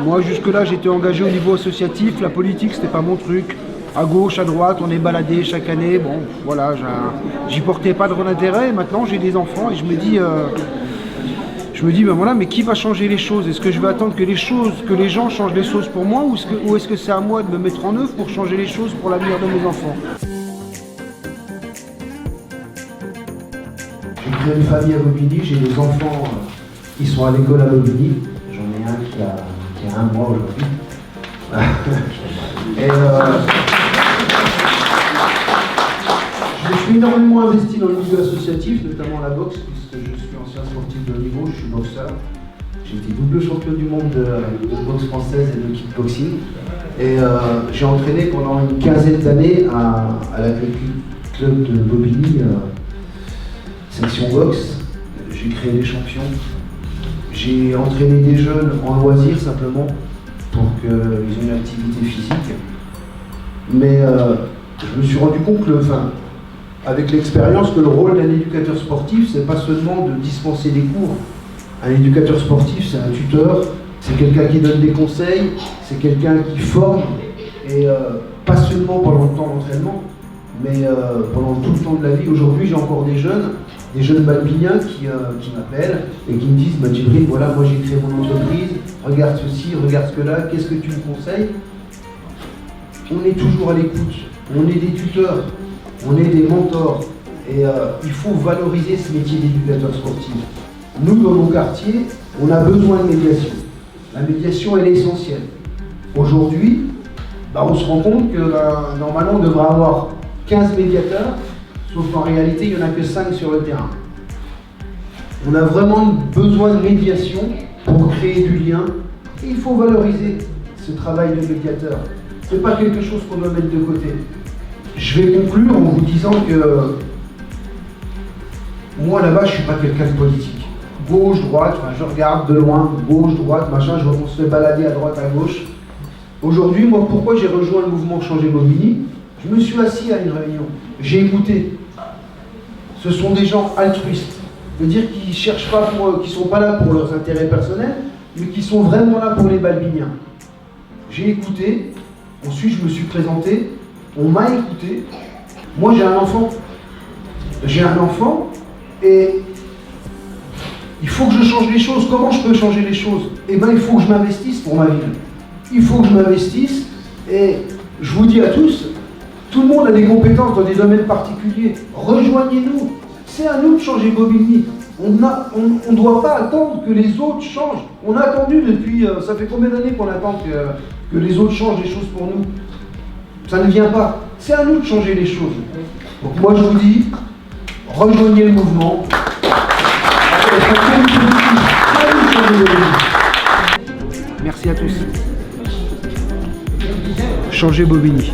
Moi, jusque-là, j'étais engagé au niveau associatif. La politique, c'était pas mon truc. À gauche, à droite, on est baladé chaque année. Bon, voilà, j'y portais pas de grand intérêt. Et maintenant, j'ai des enfants et je me dis, ben voilà, mais qui va changer les choses? Est-ce que je vais attendre que les gens changent les choses pour moi, ou est-ce que c'est à moi de me mettre en œuvre pour changer les choses pour l'avenir de mes enfants? J'ai créé une famille à Bobigny, j'ai des enfants qui sont à l'école à Bobigny. J'en ai un qui a 1 mois aujourd'hui. Et je me suis énormément investi dans le milieu associatif, notamment la boxe, puisque je suis ancien sportif de haut niveau, je suis boxeur. J'ai été double champion du monde de boxe française et de kickboxing. Et j'ai entraîné pendant une quinzaine d'années à l'Athletic Club de Bobigny, section boxe. J'ai créé des champions. J'ai entraîné des jeunes en loisir simplement pour qu'ils aient une activité physique. Mais je me suis rendu compte que, avec l'expérience, que le rôle d'un éducateur sportif, c'est pas seulement de dispenser des cours. Un éducateur sportif, c'est un tuteur, c'est quelqu'un qui donne des conseils, c'est quelqu'un qui forme, et pas seulement pendant le temps d'entraînement, mais pendant tout le temps de la vie. Aujourd'hui, j'ai encore des jeunes balbiniens qui m'appellent et qui me disent Djibril, voilà, moi j'ai créé mon entreprise, regarde ceci, regarde ce que là, qu'est-ce que tu me conseilles? On est toujours à l'écoute, on est des tuteurs, on est des mentors, et il faut valoriser ce métier d'éducateur sportif. Nous, dans mon quartier, on a besoin de médiation. La médiation, elle est essentielle. Aujourd'hui, on se rend compte que normalement, on devrait avoir 15 médiateurs, sauf qu'en réalité, il n'y en a que 5 sur le terrain. On a vraiment besoin de médiation pour créer du lien. Et il faut valoriser ce travail de médiateur. Ce n'est pas quelque chose qu'on doit mettre de côté. Je vais conclure en vous disant que moi, là-bas, je ne suis pas quelqu'un de politique. Gauche, droite, je regarde de loin, gauche, droite, machin, je vois qu'on se fait balader à droite, à gauche. Aujourd'hui, moi, pourquoi j'ai rejoint le mouvement Changer Bobigny? Je me suis assis à une réunion, j'ai écouté. Ce sont des gens altruistes, c'est-à-dire qui cherchent pas qui sont pas là pour leurs intérêts personnels, mais qui sont vraiment là pour les balbiniens. J'ai écouté, ensuite je me suis présenté, on m'a écouté. Moi, j'ai un enfant. J'ai un enfant et il faut que je change les choses. Comment je peux changer les choses? Eh bien, il faut que je m'investisse pour ma ville. Il faut que je m'investisse, et je vous dis à tous, tout le monde a des compétences dans des domaines particuliers. Rejoignez-nous. C'est à nous de changer Bobigny. On ne doit pas attendre que les autres changent. On a attendu depuis... ça fait combien d'années qu'on attend que les autres changent les choses pour nous? Ça ne vient pas. C'est à nous de changer les choses. Donc moi, je vous dis, rejoignez le mouvement. Merci à tous. Changer Bobigny.